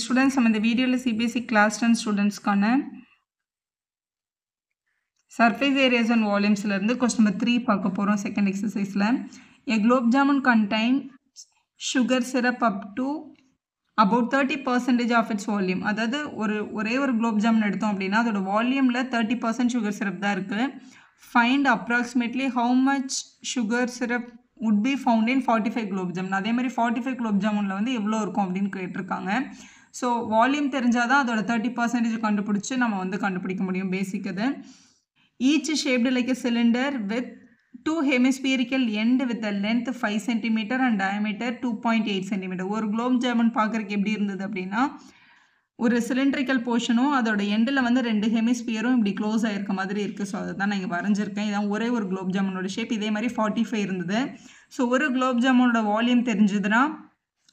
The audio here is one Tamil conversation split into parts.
Students, நம்ம இந்த வீடியோல CBSE class 10 ஸ்டூடெண்ட்ஸ்க்கான surface areas and volumes ல இருந்து question number 3 பார்க்க போறோம் second exerciseல. A globe jamun contain sugar syrup up to about 30% of its volume. அதாவது ஒரே ஒரு globe jamun எடுத்தோம் அப்படின்னா அதோட வால்யூம்ல 30% sugar syrup தான் இருக்கு. Find approximately how much sugar syrup would be found in 45 globe jamun. அதே மாதிரி 45 globe jamunல வந்து எவ்வளவு இருக்கும் அப்படின்னு கேட்டிருக்காங்க. ஸோ வால்யூம் தெரிஞ்சாதான் அதோட 30% கண்டுபிடிச்சு நம்ம வந்து கண்டுபிடிக்க முடியும். பேசிக் அது. Each shaped like a cylinder with 2 hemispherical end with a length 5 cm and diameter 2.8 cm. ஒரு குளோப் ஜாமுன் பார்க்குறதுக்கு எப்படி இருந்தது அப்படின்னா ஒரு சிலிண்ட்ரிக்கல் போர்ஷனும் அதோட எண்டில் வந்து 2 ஹெமிஸ்பியரும் இப்படி க்ளோஸ் ஆகிருக்க மாதிரி இருக்குது. ஸோ அதை தான் நான் இங்கே வரைஞ்சிருக்கேன். இதான் ஒரே ஒரு குலோப் ஜாமுனோட ஷேப். இதே மாதிரி 45 இருந்தது. ஸோ ஒரு குலோப் ஜாமுனோட வால்யூம் தெரிஞ்சதுன்னா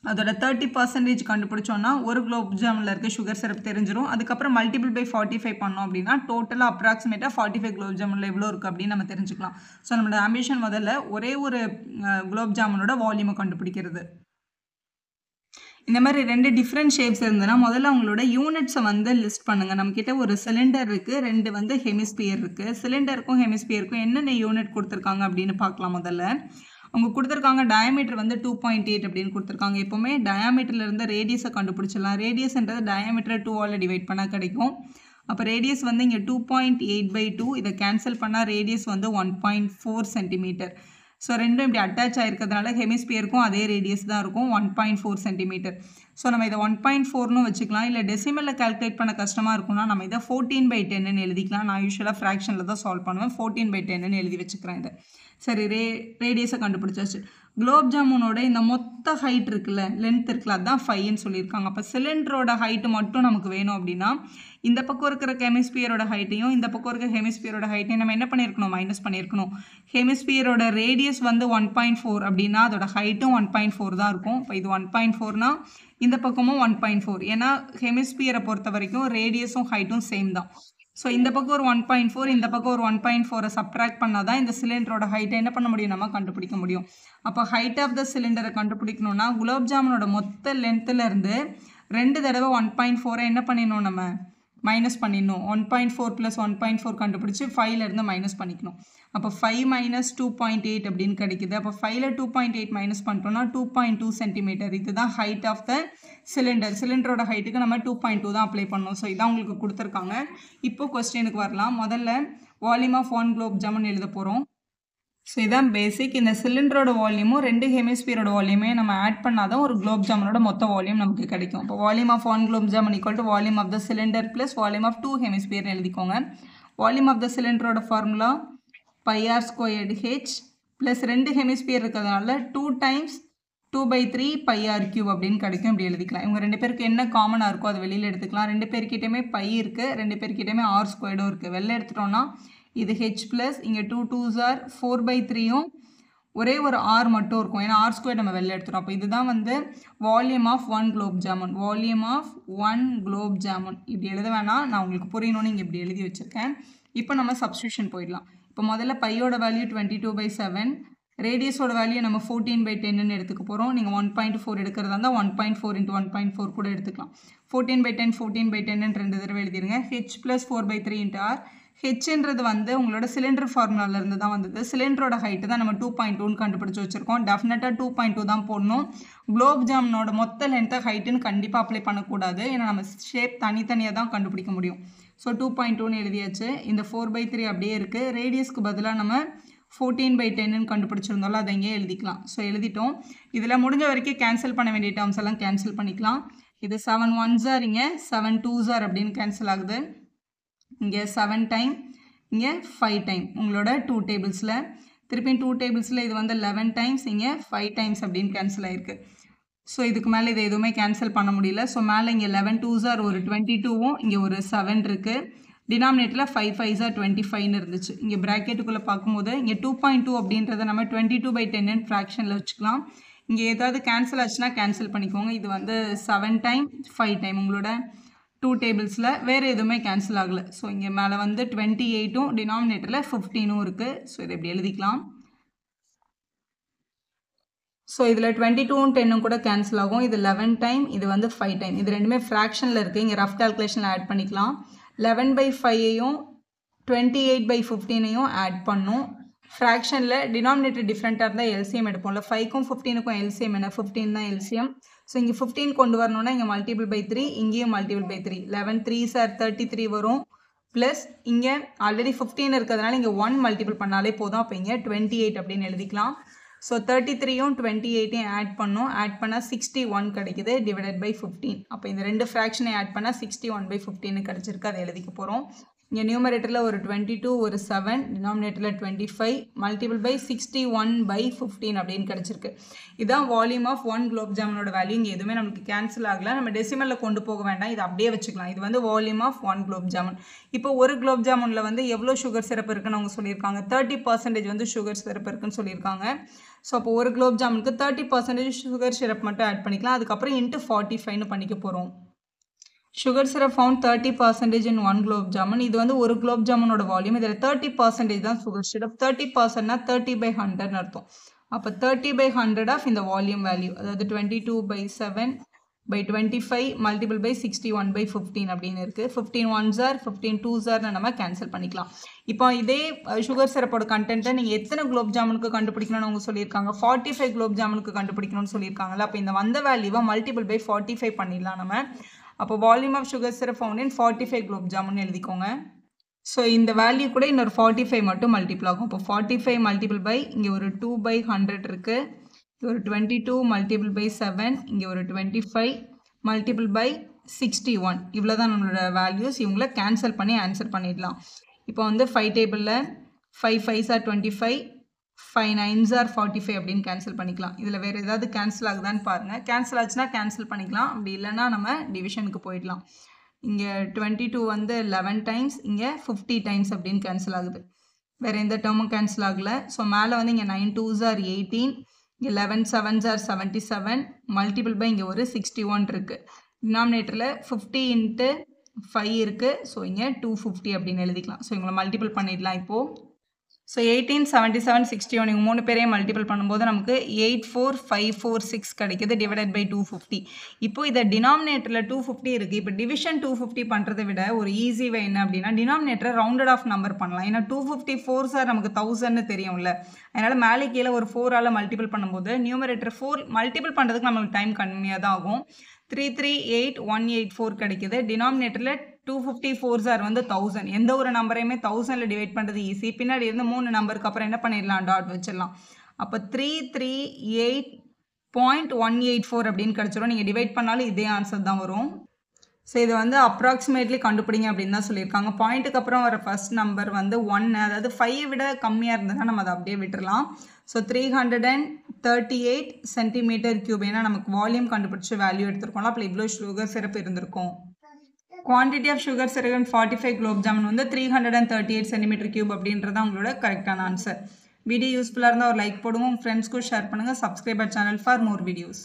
அதோட 30% கண்டுபிடிச்சோன்னா ஒரு குலோப் ஜாமுனில் இருக்க சுகர் சிரப் தெரிஞ்சிடும். அதுக்கப்புறம் மல்டிபிள் பை 45 பண்ணோம் அப்படின்னா டோட்டலாக அப்ராக்சிமேட்டாக 45 குலோப் ஜாமுனில் எவ்வளோ இருக்குது அப்படின்னு நம்ம தெரிஞ்சுக்கலாம். ஸோ நம்மளோட ஆம்பிஷன் முதல்ல ஒரே ஒரு குலோப் ஜாமுனோட வால்யூமை கண்டுபிடிக்கிறது. இந்த மாதிரி 2 டிஃப்ரெண்ட் ஷேப்ஸ் இருந்ததுன்னா முதல்ல அவங்களோட யூனிட்ஸை வந்து லிஸ்ட் பண்ணுங்கள். நம்மக்கிட்ட ஒரு சிலிண்டர் இருக்குது, 2 வந்து ஹெமிஸ்பியர் இருக்குது. சிலிண்டருக்கும் ஹெமிஸ்பியருக்கும் என்னென்ன யூனிட் கொடுத்துருக்காங்க அப்படின்னு பார்க்கலாம். முதல்ல அவங்க கொடுத்துருக்காங்க டயாமீட்டர் வந்து 2.8 அப்படின்னு கொடுத்துருக்காங்க. எப்போவுமே டயாமீட்டர்லேருந்து ரேடியஸை கண்டுபிடிச்சிடலாம். ரேடியஸ்ன்றது டயாமீட்டர் 2ஆல் டிவைட் பண்ணால் கிடைக்கும். அப்போ ரேடியஸ் வந்து இங்கே 2.8/2. இதை கேன்சல் பண்ணால் ரேடியஸ் வந்து 1.4 சென்டிமீட்டர். ஸோ ரெண்டும் இப்படி அட்டாச் ஆகிருக்கிறதுனால ஹெமிஸ்பியருக்கும் அதே ரேடியஸ் தான் இருக்கும், 1.4 சென்டிமீட்டர். ஸோ நம்ம இதை 1.4ன்னு வச்சுக்கலாம். இல்லை டெசிமலில் கால்குலேட் பண்ண கஷ்டமாக இருக்கும்னா நம்ம இதை 14/10ன்னு எழுதிக்கலாம். நான் யூஸ்வலாக ஃப்ராக்ஷனில் தான் சால்வ் பண்ணுவேன். 14/10ன்னு எழுதி வச்சுக்கிறேன் இதை. சரி, ரேடியஸை கண்டுபிடிச்சாச்சு. குலோப் ஜாமுனோட இந்த மொத்த ஹைட் இருக்குல்ல, லென்த் இருக்குல்ல, அதுதான் 5ன்னு சொல்லியிருக்காங்க. அப்போ சிலிண்டரோட ஹைட்டு மட்டும் நமக்கு வேணும் அப்படின்னா இந்த பக்கம் இருக்கிற ஹெமிஸ்பியரோட ஹைட்டையும் இந்த பக்கம் இருக்கிற ஹெமிஸ்பியரோட ஹைட்டையும் நம்ம என்ன பண்ணியிருக்கணும், மைனஸ் பண்ணியிருக்கணும். ஹெமிஸ்பியரோட ரேடியஸ் வந்து 1.4 அப்படின்னா அதோட ஹைட்டும் 1.4 தான் இருக்கும். இப்போ இது 1.4னா இந்த பக்கமும் 1.4. ஏன்னா ஹெமிஸ்பியரை பொறுத்த வரைக்கும் ரேடியஸும் ஹைட்டும் சேம் தான். ஸோ இந்த பக்கம் ஒரு 1.4, இந்த பக்கம் ஒரு 1.4 சப்ட்ராக்ட் பண்ணால் தான் இந்த சிலிண்டரோட ஹைட்டை என்ன பண்ண முடியும், நம்ம கண்டுபிடிக்க முடியும். அப்போ ஹைட் ஆஃப் த சிலிண்டரை கண்டுபிடிக்கணும்னா குலோப் ஜாமுனோட மொத்த லென்த்துலேருந்து 2 தடவை 1.4 என்ன பண்ணிடணும், நம்ம மைனஸ் பண்ணிடணும். 1.4 + 1.4 கண்டுபிடிச்சி 5லேருந்து மைனஸ் பண்ணிக்கணும். அப்போ 5 - 2.8 அப்படின்னு கிடைக்குது. அப்போ 5ல் 2.8 மைனஸ் பண்ணிட்டோம்னா 2.2 சென்டிமீட்டர். இதுதான் ஹைட் ஆஃப் த சிலிண்டர். சிலிண்டரோட ஹைட்டுக்கு நம்ம 2.2 தான் அப்ளை பண்ணணும். ஸோ இதான் உங்களுக்கு கொடுத்துருக்காங்க. இப்போ கொஸ்டினுக்கு வரலாம். முதல்ல வால்யூம் ஆஃப் 1 குலோப் ஜாமுன் எழுத போகிறோம். ஸோ இதான் பேசிக். இந்த சிலிண்டரோட வால்யூமும் 2 ஹெமிஸ்பியரோட வால்யூமே நம்ம ஆட் பண்ணால் தான் ஒரு குலோப் ஜாமுனோட மொத்த வால்யூம் நமக்கு கிடைக்கும். இப்போ volume of 1 gulab jamun equal to volume of the cylinder plus volume of 2 hemisphere எழுதிக்கோங்க. வால்யூம் ஆஃப் த சிலிண்டரோட ஃபார்முலா πr² ப்ளஸ் 2 ஹெமிஸ்பியர் இருக்கிறதுனால 2 × 2/3 πr³ அப்படின்னு கிடைக்கும். இப்படி எழுதிக்கலாம். இவங்க 2 பேருக்கு என்ன காமனாக இருக்கோ அதை வெளியில் எடுத்துக்கலாம். 2 பேர்கிட்டையுமே π இருக்குது, 2 பேர்கிட்டையுமே r² இருக்குது. வெளில எடுத்துட்டோம்னா இது h ப்ளஸ் இங்கே 2 2s are 4/3யும் ஒரே ஒரு r மட்டும் இருக்கும். ஏன்னா r² நம்ம வெளில எடுத்துட்டோம். அப்போ இதுதான் வந்து volume of 1 gulab jamun. Volume of 1 gulab jamun இப்படி எழுத வேணாம், நான் உங்களுக்கு புரியணும்னு இங்கே இப்படி எழுதி வச்சுருக்கேன். இப்போ நம்ம சப்ஸ்டியூஷன் போயிடலாம். இப்போ முதல்ல பையோட வேல்யூ 22/7, ரேடியஸோட வேல்யூ நம்ம 14/10ன்னு எடுத்துக்க போகிறோம். நீங்கள் 1.4 எடுக்கிறதா இருந்தால் 1.4 × 1.4 கூட எடுத்துக்கலாம். 14/10 14/10ன்னு 2 தடவை எழுதிடுங்க. h + 4/3 × r. ஹெச்ன்றது வந்து உங்களோட சிலிண்டர் ஃபார்முலாலேருந்து தான் வந்தது. சிலிண்டரோட ஹைட்டு தான் நம்ம 2.2ன்னு கண்டுபிடிச்சி வச்சுருக்கோம். டெஃபினட்டாக 2.2 தான் போடணும். குலோப் ஜாமுனோட மொத்த லென்த்தை ஹைட்டுன்னு கண்டிப்பாக அப்ளை பண்ணக்கூடாது. ஏன்னா நம்ம ஷேப் தனித்தனியாக தான் கண்டுபிடிக்க முடியும். ஸோ 2.2ன்னு எழுதியாச்சு. இந்த 4/3 அப்படியே இருக்குது. ரேடியஸ்க்கு பதிலாக நம்ம 14/10ன்னு கண்டுபிடிச்சிருந்தோம்ல, அதை இங்கே எழுதிக்கலாம். ஸோ எழுதிட்டோம். இதில் முடிஞ்ச வரைக்கும் கேன்சல் பண்ண வேண்டிய டேர்ம்ஸ் எல்லாம் கேன்சல் பண்ணிக்கலாம். இது 7 1s are இங்கே 7 2s are அப்படின்னு கேன்சல் ஆகுது. இங்கே 7 டைம், இங்கே 5 டைம் உங்களோட 2 டேபிள்ஸில். திருப்பி 2 டேபிள்ஸில் இது வந்து 11 டைம்ஸ், இங்கே 5 டைம்ஸ் அப்படின்னு கேன்சல் ஆகிருக்கு. ஸோ இதுக்கு மேலே இதை எதுவுமே கேன்சல் பண்ண முடியல. ஸோ மேலே இங்கே 11 2s are ஒரு 22வும் இங்கே ஒரு 7 இருக்குது. டினாமினேட்டரில் 5 5s are 25ன்னு இருந்துச்சு. இங்கே ப்ராக்கெட்டுக்குள்ளே பார்க்கும்போது இங்கே 2.2 அப்படின்றத நம்ம 22/10ன்னு ஃப்ராக்ஷனில் வச்சுக்கலாம். இங்கே ஏதாவது கேன்சல் ஆச்சுன்னா கேன்சல் பண்ணிக்கோங்க. இது வந்து 7 டைம் 5 டைம் உங்களோட 2 டேபிள்ஸில் வேறு எதுவுமே கேன்சல் ஆகலை. ஸோ இங்கே மேலே வந்து 28ம் டினாமினேட்டரில் 15ம் இருக்குது. ஸோ இதை இப்படி எழுதிக்கலாம். ஸோ இதில் 22ம் 10ம் கூட கேன்சல் ஆகும். இது 11 டைம், இது வந்து 5 டைம். இது ரெண்டுமே ஃப்ராக்ஷனில் இருக்குது. இங்கே ரஃப் கால்குலேஷனில் ஆட் பண்ணிக்கலாம். 11/5ஐயும் 28/15ஐயும் ஆட் பண்ணும். ஃப்ராக்ஷனில் டினாமினேட்டர் டிஃப்ரெண்ட்டாக இருந்தால் எல்சிஎம் எடுப்போம்ல. 5க்கும் 15க்கும் எல்சிஎம் என்ன? 15 தான் எல்சிஎம். ஸோ இங்கே 15 கொண்டு வரணும்னா இங்கே மல்டிபிள் பை 3, இங்கேயும் மல்டிபிள் பை 3. 11 3s are 33 வரும். ப்ளஸ் இங்கே ஆல்ரெடி 15 இருக்கிறதுனால இங்கே 1 மல்டிபிள் பண்ணாலே போதும். அப்போ இங்கே 28 அப்படின்னு எழுதிக்கலாம். ஸோ 33யும் 28ஐயும் ஆட் பண்ணோம். ஆட் பண்ணால் 61 கிடைக்குது டிவைடட் பை 15. அப்போ இந்த ரெண்டு ஃப்ராக்ஷனை ஆட் பண்ணால் 61/15 கிடச்சிருக்கு. அதை எழுதிக்க போகிறோம். இங்கே நியூமரேட்டரில் ஒரு 22 ஒரு 7, டினாமினேட்டரில் 25 மல்டிபிள் பை 61/15 அப்படின்னு கிடச்சிருக்கு. இதுதான் வால்யூம் ஆஃப் 1 குலோப் ஜாமுனோட வேல்யூ. இங்கே எதுவுமே நமக்கு கேன்சல் ஆகலை. நம்ம டெசிமலில் கொண்டு போக வேண்டாம், இது அப்படியே வச்சுக்கலாம். இது வந்து வால்யூம் ஆஃப் 1 குலோப் ஜாமுன். இப்போ ஒரு குலோப் ஜாமுனில் வந்து எவ்வளோ சுகர் சிரப் இருக்குன்னு அவங்க சொல்லியிருக்காங்க. 30% வந்து சுகர் சிரப் இருக்குன்னு சொல்லியிருக்காங்க. ஸோ அப்போ ஒரு குலோப் ஜாமுனுக்கு 30% சுகர் சிரப் மட்டும் ஆட் பண்ணிக்கலாம். அதுக்கப்புறம் இன்ட்டு 45ன்னு பண்ணிக்க போகிறோம். Sugar syrup found 30% in 1 gulab jamun. இது வந்து ஒரு குலோப் ஜாமுனோட வால்யூம். இதில் 30% தான் சுகர் சிரப். 30%னா 30/100 அர்த்தம். அப்போ 30/100 ஆஃப் இந்த வால்யூம் வேல்யூ, அதாவது 22/7/25 மல்டிபிள் பை 61/15 அப்படின்னு இருக்குது. 15 1s are 15 2s are நம்ம கேன்சல் பண்ணிக்கலாம். இப்போ இதே சுகர் சிரப்போட கண்டென்ட்டை நீங்கள் எத்தனை குலோப் ஜாமுனுக்கு கண்டுபிடிக்கணும்னு அவங்க சொல்லியிருக்காங்க. 45 குலோப் ஜாமுனுக்கு கண்டுபிடிக்கணும்னு சொல்லியிருக்காங்கல்ல. அப்போ இந்த வந்த வேல்யூவை மல்டிபிள் பை 45 பண்ணிடலாம் நம்ம. அப்போ volume of sugar syrup found in 45 gulab jamun எழுதிக்கோங்க. ஸோ இந்த வேல்யூ கூட இன்னொரு 45 மட்டும் மல்டிபிள் ஆகும். இப்போ 45 மல்டிபிள் பை இங்கே ஒரு 2/100 இருக்குது. இது ஒரு 22 மல்டிபிள் பை 7, இங்கே ஒரு 25 மல்டிபிள் பை 61. இவ்வளோ தான் நம்மளோட வேல்யூஸ். இவங்கள கேன்சல் பண்ணி ஆன்சர் பண்ணிடலாம். இப்போ வந்து 5 டேபிளில் 5 5s are 25, 5 9s are 45 அப்படின்னு கேன்சல் பண்ணிக்கலாம். இதில் வேறு ஏதாவது கேன்சல் ஆகுதான்னு பாருங்கள். கேன்சல் ஆச்சுன்னா கேன்சல் பண்ணிக்கலாம், அப்படி இல்லைன்னா நம்ம டிவிஷனுக்கு போயிடலாம். இங்கே 22 வந்து 11 டைம்ஸ், இங்கே 50 டைம்ஸ் அப்படின்னு கேன்சல் ஆகுது. வேறு எந்த டேர்மும் கேன்சல் ஆகலை. ஸோ மேலே வந்து இங்கே 9 2s are 18, இங்கே 11 7s are 77 மல்டிபிள் பை இங்கே ஒரு 61 இருக்குது. டினாமினேட்டரில் 50 × 5 இருக்குது. ஸோ இங்கே 250 அப்படின்னு எழுதிக்கலாம். ஸோ இவங்களை மல்டிபிள் பண்ணிடலாம் இப்போது. ஸோ 18 77 61 இவங்க 3 பேரையும் மல்டிபிள் பண்ணும்போது நமக்கு 84546 கிடைக்குது டிவைடட் பை 250. இப்போ இதை டினாமினேட்டரில் 250 இருக்குது. இப்போ டிவிஷன் 250 பண்ணுறதை விட ஒரு ஈஸி வே என்ன அப்படின்னா, டினாமினேட்டரை ரவுண்டட் ஆஃப் நம்பர் பண்ணலாம். ஏன்னா 254 சார் நமக்கு 1000ன்னு தெரியும்ல. அதனால் மேலே கீழே ஒரு 4ஆல் மல்டிபிள் பண்ணும்போது நியூமரேட்டர் 4 மல்டிபிள் பண்ணுறதுக்கு நம்மளுக்கு டைம் கம்மியாக தான் ஆகும். 338184 கிடைக்குது. டினாமினேட்டரில் 254s are வந்து 1000. எந்த ஒரு நம்பரையுமே 1000ல் டிவைட் பண்ணுறது ஈஸி. பின்னாடி இருந்து 3 நம்பருக்கு அப்புறம் என்ன பண்ணிடலாம், டாட் வச்சிடலாம். அப்போ 338.184 அப்படின்னு கிடச்சிரும். நீங்கள் டிவைட் பண்ணாலும் இதே ஆன்சர் தான் வரும். ஸோ இது வந்து அப்ராக்சிமேட்லி கண்டுபிடிங்க அப்படின்னு தான் சொல்லியிருக்காங்க. பாயிண்ட்டுக்கு அப்புறம் வர ஃபர்ஸ்ட் நம்பர் வந்து 1, அதாவது 5 விட கம்மியாக இருந்ததுன்னா நம்ம அதை அப்படியே விட்டுடலாம். ஸோ 338 cm3, ஏன்னா நமக்கு வால்யூம் கண்டுபிடிச்ச வேல்யூ எடுத்துருக்கோம்ல. அப்போ இவ்வளோ சுகர் சிரப் இருந்திருக்கும். குவான்டிட்டி ஆஃப் சுகர் சிரப் இன் 45 குலோப் ஜாமுன் வந்து 338 cm3 அப்படின்றதான் உங்களோட கரெக்டான ஆன்சர். வீடியோ யூஸ்ஃபுல்லாக இருந்தால் ஒரு லைக் போடுங்க, உங்கள் ஃப்ரெண்ட்ஸ்க்கும் ஷேர் பண்ணுங்கள். Subscriber channel for more videos.